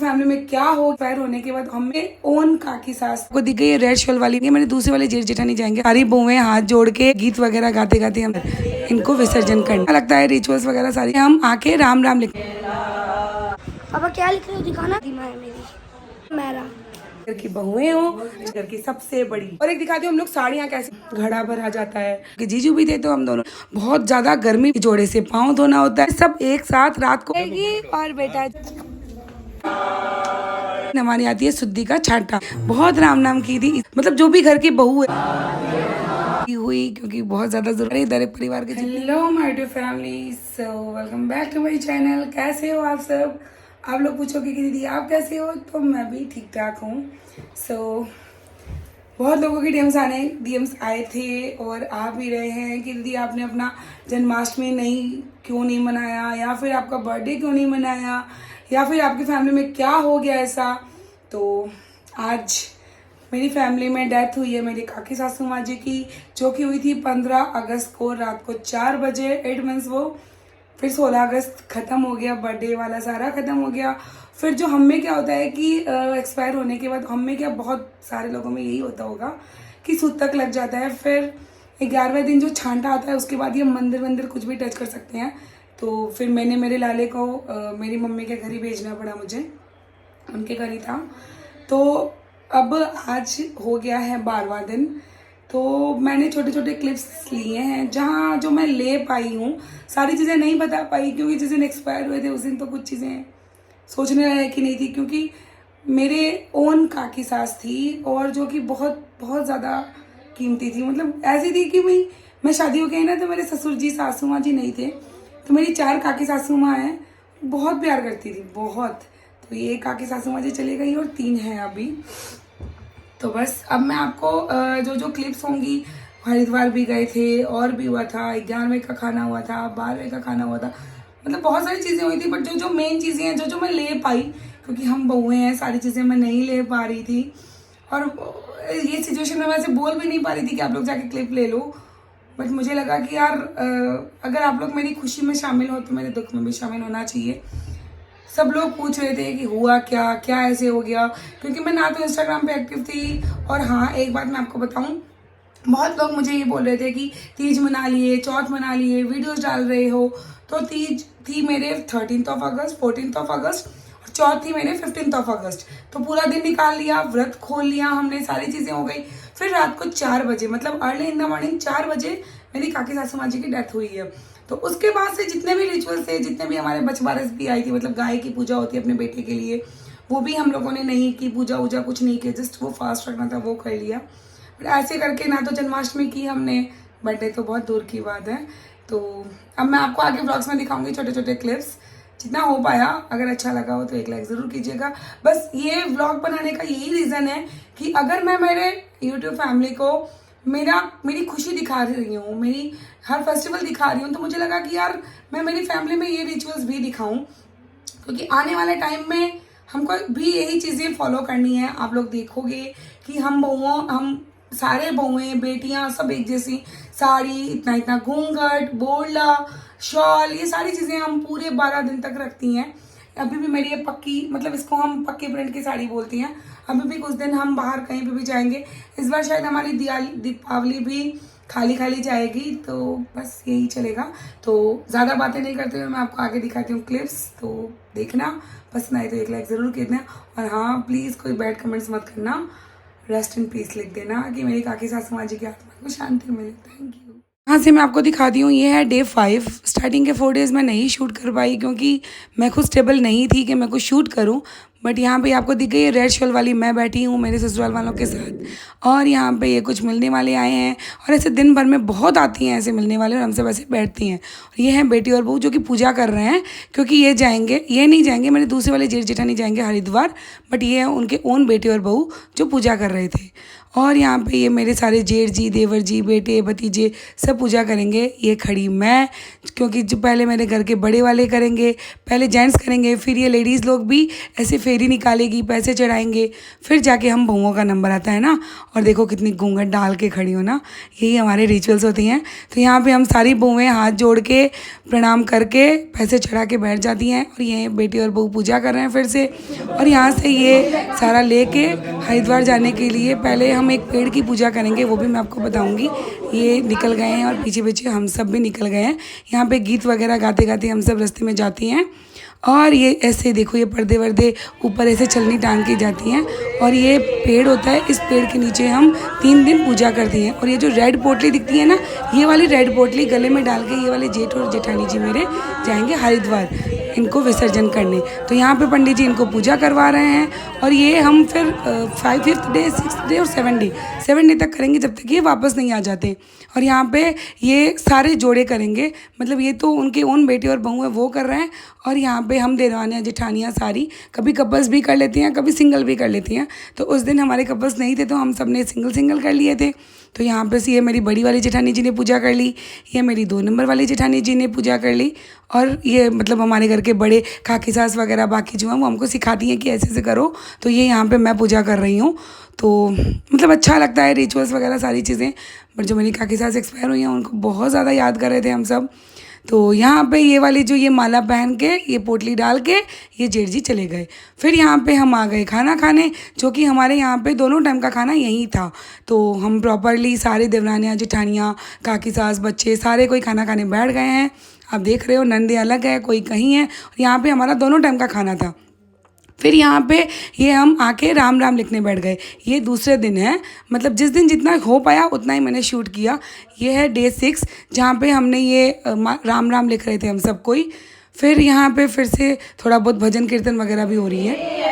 Family में क्या हो फायर होने के बाद हमें ओन काकी सास को दी गई है रेड शॉल वाली। मैंने दूसरे वाले जेठ जेठानी जाएंगे, सारी बहुएं हाथ जोड़ के गीत वगैरह गाते गाते हम इनको विसर्जन करना लगता है। रिचुअल्स वगैरह सारी हम आके राम राम लिख। पापा क्या लिख रहे हो, दिखाना। मेरी मेरा घर की बहुएं हो, घर की सबसे बड़ी। और एक दिखाती हूँ हम लोग साड़ियाँ कैसे घड़ा भर आ जाता है कि जीजू भी थे तो हम दोनों बहुत ज्यादा गर्मी जोड़े से पाँव धोना होता है, सब एक साथ रात को। और बेटा नवानी आती है शुद्धि का छाटा, बहुत राम नाम की थी, मतलब जो भी घर की बहू है हुई क्योंकि बहुत ज्यादा जरूरी है परिवार के। Hello my dear family, so welcome back to my channel. कैसे हो आप सब? आप लोग पूछोगे कि दीदी आप कैसे हो, तो मैं भी ठीक ठाक हूँ। सो बहुत लोगों के डीएम्स आए थे और आ भी रहे हैं कि दीदी आपने अपना जन्माष्टमी क्यों नहीं मनाया, या फिर आपका बर्थडे क्यों नहीं मनाया, या फिर आपकी फैमिली में क्या हो गया ऐसा। तो आज मेरी फैमिली में डेथ हुई है मेरी काकी सासू माँ जी की, जो कि हुई थी 15 अगस्त को रात को 4 बजे 8 मंथ्स वो। फिर 16 अगस्त ख़त्म हो गया, बर्थडे वाला सारा ख़त्म हो गया। फिर जो हम में क्या होता है कि एक्सपायर होने के बाद हम में क्या, बहुत सारे लोगों में यही होता होगा कि सूतक लग जाता है। फिर 11वें दिन जो छांटा आता है उसके बाद ये मंदिर कुछ भी टच कर सकते हैं। तो फिर मैंने मेरे लाले को मेरी मम्मी के घर ही भेजना पड़ा, मुझे उनके घर ही था। तो अब आज हो गया है 12वां दिन। तो मैंने छोटे छोटे क्लिप्स लिए हैं जहाँ जो मैं ले पाई हूँ, सारी चीज़ें नहीं बता पाई क्योंकि जिस दिन एक्सपायर हुए थे उस दिन तो कुछ चीज़ें सोचने लायक ही नहीं थी, क्योंकि मेरे ओन काकी सास थी और जो कि बहुत बहुत ज़्यादा कीमती थी। मतलब ऐसी थी कि भाई मैं शादी हो गई ना तो मेरे ससुर जी सासू माँ जी नहीं थे, तो मेरी 4 काकी सासू माँ हैं, बहुत प्यार करती थी बहुत। तो ये काकी सासू माँ जी चली गई और 3 हैं अभी। तो बस अब मैं आपको जो जो क्लिप्स होंगी, हरिद्वार भी गए थे और भी हुआ था, 11वें का खाना हुआ था, 12वें का खाना हुआ था, मतलब बहुत सारी चीज़ें हुई थी। बट जो जो मेन चीज़ें हैं, जो जो मैं ले पाई, क्योंकि हम बहुएं हैं, सारी चीज़ें मैं नहीं ले पा रही थी। और ये सिचुएशन में वैसे बोल भी नहीं पा रही थी कि आप लोग जाके क्लिप ले लो। बट मुझे लगा कि यार अगर आप लोग मेरी खुशी में शामिल हो तो मेरे दुख में भी शामिल होना चाहिए। सब लोग पूछ रहे थे कि हुआ क्या क्या ऐसे हो गया, क्योंकि मैं ना तो इंस्टाग्राम पे एक्टिव थी। और हाँ, एक बात मैं आपको बताऊं, बहुत लोग मुझे ये बोल रहे थे कि तीज मना लिए, चौथ मना लिए, वीडियोस डाल रहे हो। तो तीज थी मेरे 13 अगस्त, 14 अगस्त, और चौथ थी मेरे 15 अगस्त। तो पूरा दिन निकाल लिया, व्रत खोल लिया हमने, सारी चीज़ें हो गई। फिर रात को 4 बजे, मतलब अर्ली इन द मॉर्निंग 4 बजे मेरी काकी सासू माँ जी की डेथ हुई है। तो उसके बाद से जितने भी रिचुअल्स थे, जितने भी हमारे बछबारस भी आई थी, मतलब गाय की पूजा होती है अपने बेटे के लिए, वो भी हम लोगों ने नहीं की, पूजा वूजा कुछ नहीं की, जस्ट वो फास्ट रखना था वो कर लिया। बट ऐसे करके ना तो जन्माष्टमी की हमने, बर्थडे तो बहुत दूर की बात है। तो अब मैं आपको आगे ब्लॉग्स में दिखाऊंगी छोटे छोटे क्लिप्स, जितना हो पाया। अगर अच्छा लगा हो तो एक लाइक ज़रूर कीजिएगा। बस ये व्लॉग बनाने का यही रीज़न है कि अगर मैं मेरे यूट्यूब फैमिली को मेरी खुशी दिखा रही हूँ, मेरी हर फेस्टिवल दिखा रही हूँ, तो मुझे लगा कि यार मैं मेरी फैमिली में ये रिचुअल्स भी दिखाऊं, क्योंकि आने वाले टाइम में हमको भी यही चीज़ें फॉलो करनी है। आप लोग देखोगे कि हम सारे बहुएं बेटियां सब एक जैसी, साड़ी, इतना इतना घूंघट, बोरला, शॉल, ये सारी चीज़ें हम पूरे 12 दिन तक रखती हैं। अभी भी मेरी ये पक्की, मतलब इसको हम पक्के प्रिंट की साड़ी बोलती हैं। अभी भी कुछ दिन हम बाहर कहीं पे भी जाएंगे। इस बार शायद हमारी दीपावली भी खाली खाली जाएगी, तो बस यही चलेगा। तो ज़्यादा बातें नहीं करते हुए मैं आपको आगे दिखाती हूँ क्लिप्स, तो देखना। पसंद आए तो एक लाइक ज़रूर करना। और हाँ, प्लीज़ कोई बैड कमेंट्स मत करना, रेस्ट इन पीस लिख देना कि मेरी काकी सासू माँ जी की आत्मा को शांति मिले। Thank you. यहाँ से मैं आपको दिखाती हूँ, ये है डे 5। स्टार्टिंग के 4 डेज़ मैं नहीं शूट कर पाई क्योंकि मैं खुद स्टेबल नहीं थी कि मैं कुछ शूट करूँ। बट यहाँ पे आपको दिख गई है रेड शॉल वाली, मैं बैठी हूँ मेरे ससुराल वालों के साथ। और यहाँ पे ये कुछ मिलने वाले आए हैं, और ऐसे दिन भर में बहुत आती हैं ऐसे मिलने वाले, और हमसे वैसे बैठती हैं। और ये हैं बेटी और बहू जो कि पूजा कर रहे हैं, क्योंकि ये नहीं जाएंगे, मेरे दूसरे वाले जेठ जेठानी जाएंगे हरिद्वार, बट ये हैं उनके ओन बेटे और बहू जो पूजा कर रहे थे। और यहाँ पे ये मेरे सारे जेठ जी, देवर जी, बेटे, भतीजे सब पूजा करेंगे। ये खड़ी मैं, क्योंकि जो पहले मेरे घर के बड़े वाले करेंगे, पहले जेंट्स करेंगे, फिर ये लेडीज़ लोग भी ऐसे फेरी निकालेगी, पैसे चढ़ाएंगे, फिर जाके हम बहुओं का नंबर आता है ना। और देखो कितनी घूंघट डाल के खड़ी हो ना, यही हमारे रिचुअल्स होती हैं। तो यहाँ पे हम सारी बहुएं हाथ जोड़ के प्रणाम करके पैसे चढ़ा के बैठ जाती हैं। और ये बेटी और बहू पूजा कर रहे हैं फिर से। और यहाँ से ये सारा लेके हरिद्वार जाने के लिए पहले हम एक पेड़ की पूजा करेंगे, वो भी मैं आपको बताऊँगी। ये निकल गए हैं और पीछे पीछे हम सब भी निकल गए हैं। यहाँ पे गीत वगैरह गाते गाते हम सब रास्ते में जाती हैं। और ये ऐसे देखो, ये पर्दे वर्दे ऊपर ऐसे चलनी टांग की जाती हैं। और ये पेड़ होता है, इस पेड़ के नीचे हम 3 दिन पूजा करती हैं। और ये जो रेड पोटली दिखती है ना, ये वाली रेड पोटली गले में डाल के ये वाले जेठ और जेठानी जी मेरे जाएंगे हरिद्वार इनको विसर्जन करने। तो यहाँ पे पंडित जी इनको पूजा करवा रहे हैं। और ये हम फिर 5th डे, 6th डे और 7 डे तक करेंगे, जब तक ये वापस नहीं आ जाते। और यहाँ पे ये सारे जोड़े करेंगे, मतलब ये तो उनके ओन बेटे और बहू है वो कर रहे हैं। और यहाँ पे हम देवरानियाँ जेठानियाँ सारी कभी कपल्स भी कर लेती हैं, कभी सिंगल भी कर लेती हैं। तो उस दिन हमारे कपल्स नहीं थे तो हम सब ने सिंगल कर लिए थे। तो यहाँ पे से ये मेरी बड़ी वाली जेठानी जी ने पूजा कर ली, ये मेरी 2 नंबर वाली जेठानी जी ने पूजा कर ली। और ये मतलब हमारे घर के बड़े काकी सास वगैरह बाकी जो हैं वो हमको सिखाती हैं कि ऐसे ऐसे करो। तो ये यहाँ पे मैं पूजा कर रही हूँ। तो मतलब अच्छा लगता है रिचुअल्स वगैरह सारी चीज़ें। बट जो मेरी काकी सास एक्सपायर हुई हैं उनको बहुत ज़्यादा याद कर रहे थे हम सब। तो यहाँ पे ये वाली जो ये माला पहन के ये पोटली डाल के ये जेठ जी चले गए। फिर यहाँ पे हम आ गए खाना खाने, जो कि हमारे यहाँ पे दोनों टाइम का खाना यहीं था। तो हम प्रॉपरली सारे देवरानियाँ जेठानियाँ काकी सास बच्चे सारे कोई खाना खाने बैठ गए हैं। आप देख रहे हो नंदे अलग है, कोई कहीं है। और यहाँ पे हमारा दोनों टाइम का खाना था। फिर यहाँ पे ये हम आके राम राम लिखने बैठ गए। ये दूसरे दिन है, मतलब जिस दिन जितना हो पाया उतना ही मैंने शूट किया। ये है डे 6 जहाँ पे हमने ये राम राम लिख रहे थे हम सब कोई। फिर यहाँ पे फिर से थोड़ा बहुत भजन कीर्तन वगैरह भी हो रही है।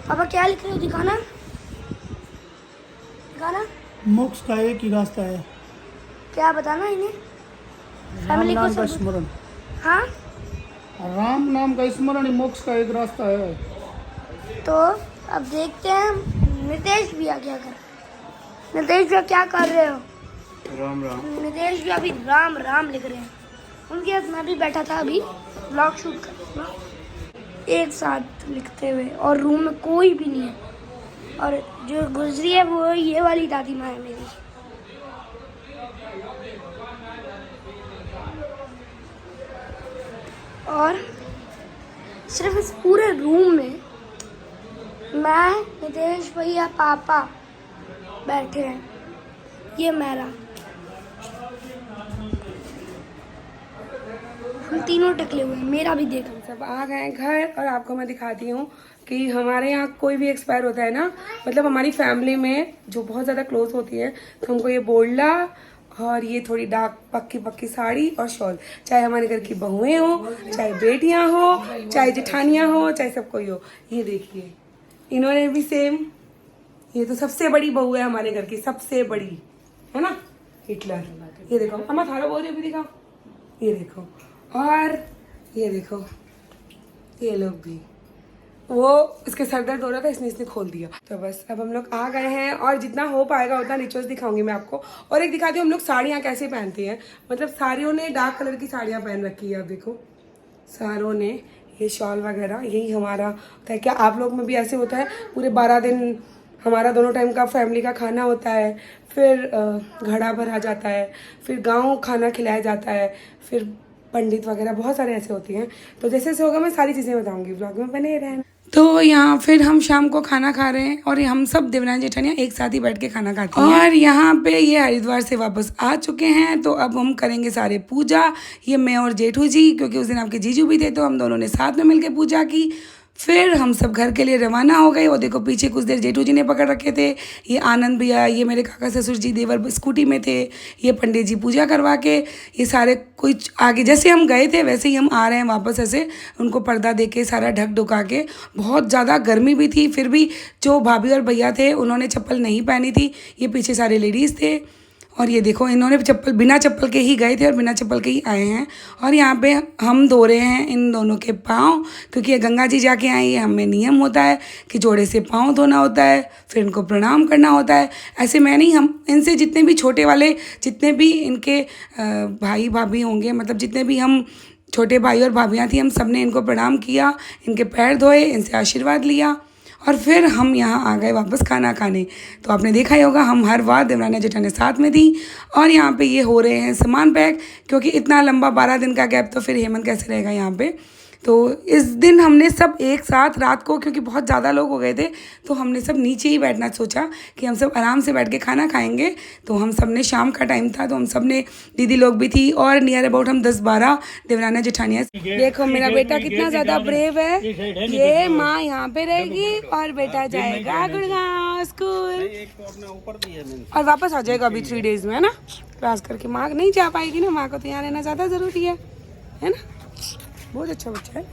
पापा क्या लिख रहे हो, दिखाना दिखाना। मोक्ष का एक ही रास्ता है, क्या बताना इन्हें, राम फैमिली को नाम का सब। स्मरण। हाँ, राम नाम का स्मरण ही मोक्ष का एक रास्ता है। तो अब देखते हैं नितेश भैया क्या कर। नितेश भैया क्या कर रहे हो? राम राम। नितेश भैया अभी राम राम लिख रहे हैं। उनके साथ मैं भी बैठा था अभी ब्लॉग शूट कर, एक साथ लिखते हुए। और रूम में कोई भी नहीं है। और जो गुजरी है वो ये वाली दादी माँ है मेरी। और सिर्फ इस पूरे रूम में मैं, नितेश भैया, पापा बैठे हैं। ये मेरा, हम तीनों टकले हुए हैं। मेरा भी देखो। सब आ गए हैं घर और आपको मैं दिखाती हूँ कि हमारे यहाँ कोई भी एक्सपायर होता है ना, मतलब हमारी फैमिली में जो बहुत ज़्यादा क्लोज होती है, तो हमको ये बोलना और ये थोड़ी डार्क पक्की साड़ी और शॉल, चाहे हमारे घर की बहुएं हो, चाहे बेटियां हो, चाहे जेठानियां हो, चाहे सब कोई हो। ये देखिए इन्होंने भी सेम, ये तो सबसे बड़ी बहू है हमारे घर की, सबसे बड़ी है ना, हिटलर। ये देखो अम्मा थारा बोल रही भी दिखाओ, ये देखो। और ये देखो ये लोग भी, वो इसके सर दर्द हो रहा था इसने खोल दिया। तो बस अब हम लोग आ गए हैं और जितना हो पाएगा उतना रिचुअल्स दिखाऊंगी मैं आपको। और एक दिखाती हूँ हम लोग साड़ियाँ कैसे पहनते हैं। मतलब सारियों ने डार्क कलर की साड़ियाँ पहन रखी है। आप देखो सारों ने ये शॉल वगैरह, यही हमारा होता है। क्या आप लोग में भी ऐसे होता है? पूरे 12 दिन हमारा दोनों टाइम का फैमिली का खाना होता है, फिर घड़ा भरा जाता है, फिर गाँव खाना खिलाया जाता है, फिर पंडित वगैरह बहुत सारे ऐसे होती हैं। तो जैसे जैसे होगा मैं सारी चीज़ें बताऊंगी, ब्लॉग में बने रहना। तो यहाँ फिर हम शाम को खाना खा रहे हैं और हम सब देवरानी जेठानियाँ एक साथ ही बैठ के खाना खाते हैं। और यहाँ पे ये हरिद्वार से वापस आ चुके हैं। तो अब हम करेंगे सारे पूजा, ये मैं और जेठू जी, क्योंकि उस दिन आपके जीजू भी थे तो हम दोनों ने साथ में मिलकर पूजा की। फिर हम सब घर के लिए रवाना हो गए। और देखो पीछे कुछ देर जेठू जी ने पकड़ रखे थे, ये आनंद भैया, ये मेरे काका ससुर जी देवर स्कूटी में थे, ये पंडित जी पूजा करवा के, ये सारे कुछ आगे जैसे हम गए थे वैसे ही हम आ रहे हैं वापस, ऐसे उनको पर्दा दे के सारा ढक ढुका के। बहुत ज़्यादा गर्मी भी थी, फिर भी जो भाभी और भैया थे उन्होंने चप्पल नहीं पहनी थी, ये पीछे सारे लेडीज़ थे। और ये देखो इन्होंने चप्पल बिना चप्पल के ही गए थे और बिना चप्पल के ही आए हैं। और यहाँ पे हम धो रहे हैं इन दोनों के पाँव, क्योंकि ये गंगा जी जाके आए, ये हमें नियम होता है कि जोड़े से पाँव धोना होता है, फिर इनको प्रणाम करना होता है। ऐसे मैं नहीं, हम इनसे जितने भी छोटे वाले जितने भी इनके भाई भाभी होंगे, मतलब जितने भी हम छोटे भाई और भाभियाँ थी, हम सब ने इनको प्रणाम किया, इनके पैर धोए, इनसे आशीर्वाद लिया और फिर हम यहाँ आ गए वापस खाना खाने। तो आपने देखा ही होगा हम हर बार देवरानी जेठानी साथ में थी। और यहाँ पे ये हो रहे हैं सामान पैक, क्योंकि इतना लंबा 12 दिन का गैप तो फिर हेमंत कैसे रहेगा यहाँ पे। तो इस दिन हमने सब एक साथ रात को, क्योंकि बहुत ज़्यादा लोग हो गए थे, तो हमने सब नीचे ही बैठना सोचा कि हम सब आराम से बैठ के खाना खाएंगे। तो हम सब ने, शाम का टाइम था तो हम सब ने, दीदी लोग भी थी और नियर अबाउट हम 10-12 देवरानी जेठानियाँ। देखो मेरा बेटा कितना ज़्यादा ब्रेव है। ये माँ यहाँ पे रहेगी और बेटा जाएगा गुड़गांव स्कूल और वापस आ जाएगा अभी 3 डेज में, है ना। क्लास करके माँ नहीं जा पाएगी ना, माँ को तो यहाँ रहना ज़्यादा ज़रूरी है ना। बहुत अच्छा बच्चा है।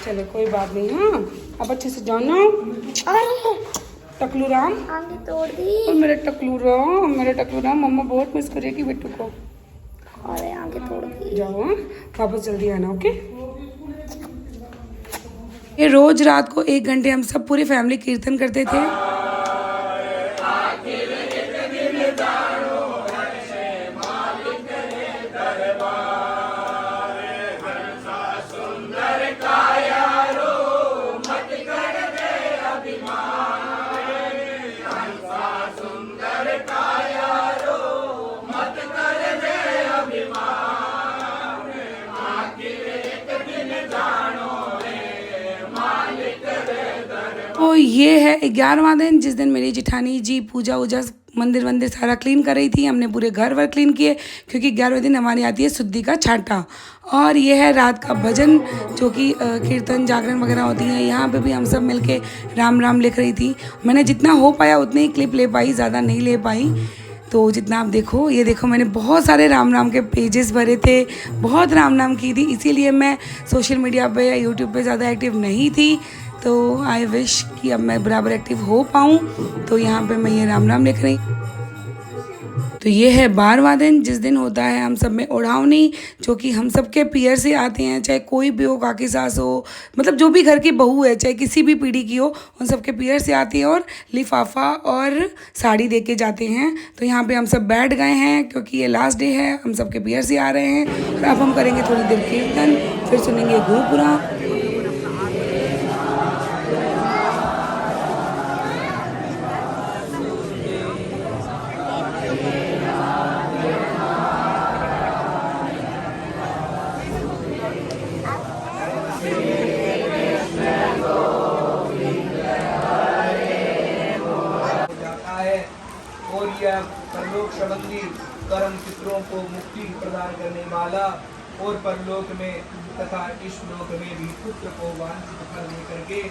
चलो कोई बात नहीं। हाँ अब अच्छे से जाना। टकलू राम आंखें तोड़ दी। और मेरा टकलू राम मम्मा बहुत मिस करेगी बेटू को। और आंखें तोड़ दी। जाओ हाँ, वापस जल्दी आना। ओके। ये रोज रात को 1 घंटे हम सब पूरी फैमिली कीर्तन करते थे। तो ये है 11वां दिन, जिस दिन मेरी जेठानी जी पूजा वूजा मंदिर सारा क्लीन कर रही थी। हमने पूरे घर वर क्लीन किए, क्योंकि 11वें दिन हमारी आती है शुद्धि का छांटा। और ये है रात का भजन, जो कि कीर्तन जागरण वगैरह होती है। यहाँ पे भी हम सब मिलके राम राम लिख रही थी। मैंने जितना हो पाया उतनी ही क्लिप ले पाई, ज़्यादा नहीं ले पाई। तो जितना आप देखो, ये देखो मैंने बहुत सारे राम नाम के पेजेस भरे थे, बहुत राम नाम की थी, इसीलिए मैं सोशल मीडिया पे या यूट्यूब पे ज़्यादा एक्टिव नहीं थी। तो आई विश कि अब मैं बराबर एक्टिव हो पाऊँ। तो यहाँ पे मैं ये राम नाम लिख रही। तो ये है 12वां दिन, जिस दिन होता है हम सब में ओढ़ावनी, जो कि हम सब के पियर से आते हैं, चाहे कोई भी हो, काकी सास हो, मतलब जो भी घर की बहू है, चाहे किसी भी पीढ़ी की हो, उन सब के पियर से आती है और लिफाफा और साड़ी दे के जाते हैं। तो यहाँ पे हम सब बैठ गए हैं, क्योंकि ये लास्ट डे है, हम सब के पियर से आ रहे हैं। और अब हम करेंगे थोड़ी देर कीर्तन, फिर सुनेंगे गुरुपुरा। और यह परलोक संबंधी कर्म पितरों को मुक्ति प्रदान करने वाला और परलोक में तथा इस लोक में भी पुत्र को वांछित फल देकर के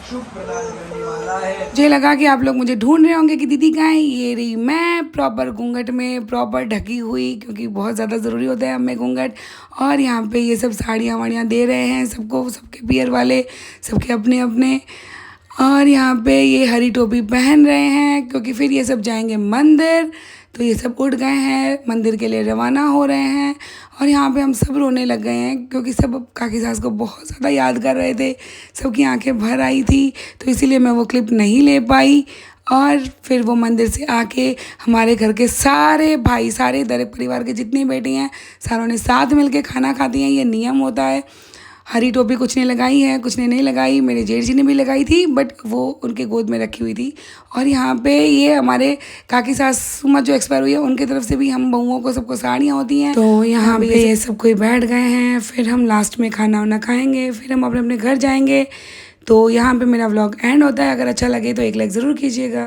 शुभ प्रदान करने वाला है। मुझे लगा कि आप लोग मुझे ढूंढ रहे होंगे कि दीदी कहाँ है। ये रही मैं, प्रॉपर घूंघट में, प्रॉपर ढकी हुई, क्योंकि बहुत ज़्यादा ज़रूरी होता है हमें घूंघट। और यहाँ पे ये सब साड़ियाँ वाड़ियाँ दे रहे हैं सबको, सबके पियर वाले, सबके अपने अपने। और यहाँ पे ये हरी टोपी पहन रहे हैं, क्योंकि फिर ये सब जाएंगे मंदिर। तो ये सब उठ गए हैं, मंदिर के लिए रवाना हो रहे हैं। और यहाँ पे हम सब रोने लग गए हैं, क्योंकि सब काकी सास को बहुत ज़्यादा याद कर रहे थे, सबकी आंखें भर आई थी। तो इसीलिए मैं वो क्लिप नहीं ले पाई। और फिर वो मंदिर से आके हमारे घर के सारे भाई, सारे दरेक परिवार के जितनी बेटी हैं, सारों ने साथ मिल के खाना खाती हैं। ये नियम होता है। हरी टोपी कुछ ने लगाई है, कुछ ने नहीं लगाई। मेरे जेठ जी ने भी लगाई थी, बट वो उनके गोद में रखी हुई थी। और यहाँ पे ये हमारे काकी सासू माँ जो एक्सपायर हुई है, उनकी तरफ से भी हम बहुओं को सबको साड़ियाँ होती हैं। तो यहाँ पे ये सब कोई बैठ गए हैं। फिर हम लास्ट में खाना वाना खाएंगे, फिर हम अपने अपने घर जाएंगे। तो यहाँ पे मेरा व्लॉग एंड होता है। अगर अच्छा लगे तो एक लाइक ज़रूर कीजिएगा।